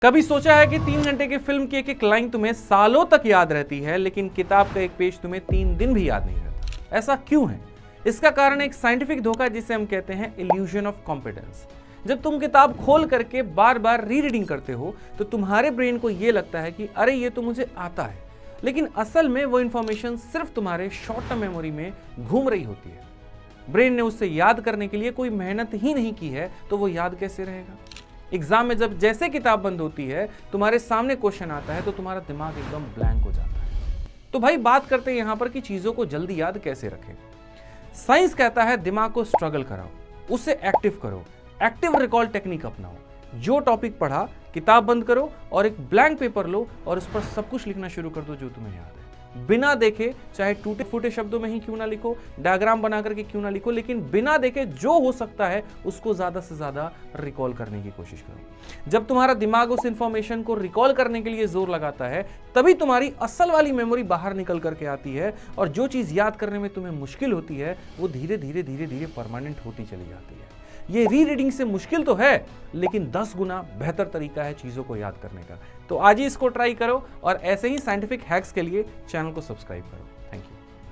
कभी सोचा है कि 3 घंटे की फिल्म की एक एक लाइन तुम्हें सालों तक याद रहती है, लेकिन किताब का एक पेज तुम्हें 3 दिन भी याद नहीं रहता? ऐसा क्यों है? इसका कारण एक साइंटिफिक धोखा जिसे हम कहते हैं इल्यूजन ऑफ कॉम्पिटेंस। जब तुम किताब खोल करके बार बार री रीडिंग करते हो तो तुम्हारे ब्रेन को यह लगता है कि अरे ये तो मुझे आता है, लेकिन असल में वो इंफॉर्मेशन सिर्फ तुम्हारे शॉर्ट टर्म मेमोरी में घूम रही होती है। ब्रेन ने उससे याद करने के लिए कोई मेहनत ही नहीं की है, तो वो याद कैसे रहेगा? एग्जाम में जब जैसे किताब बंद होती है, तुम्हारे सामने क्वेश्चन आता है तो तुम्हारा दिमाग एकदम ब्लैंक हो जाता है। तो भाई बात करते हैं यहां पर कि चीजों को जल्दी याद कैसे रखें। साइंस कहता है दिमाग को स्ट्रगल कराओ, उसे एक्टिव करो, एक्टिव रिकॉल टेक्निक अपनाओ। जो टॉपिक पढ़ा, किताब बंद करो और एक ब्लैंक पेपर लो और उस पर सब कुछ लिखना शुरू कर दो जो तुम्हें याद है। बिना देखे, चाहे टूटे फूटे शब्दों में ही क्यों ना लिखो, डायग्राम बना करके क्यों ना लिखो, लेकिन बिना देखे जो हो सकता है उसको ज्यादा से ज्यादा रिकॉल करने की कोशिश करो। जब तुम्हारा दिमाग उस इंफॉर्मेशन को रिकॉल करने के लिए जोर लगाता है, तभी तुम्हारी असल वाली मेमोरी बाहर निकल करके आती है और जो चीज याद करने में तुम्हें मुश्किल होती है वो धीरे धीरे परमानेंट होती चली जाती है। ये री रीडिंग से मुश्किल तो है, लेकिन 10 गुना बेहतर तरीका है चीजों को याद करने का। तो आज ही इसको ट्राई करो और ऐसे ही साइंटिफिक हैक्स के लिए चैनल को सब्सक्राइब करो।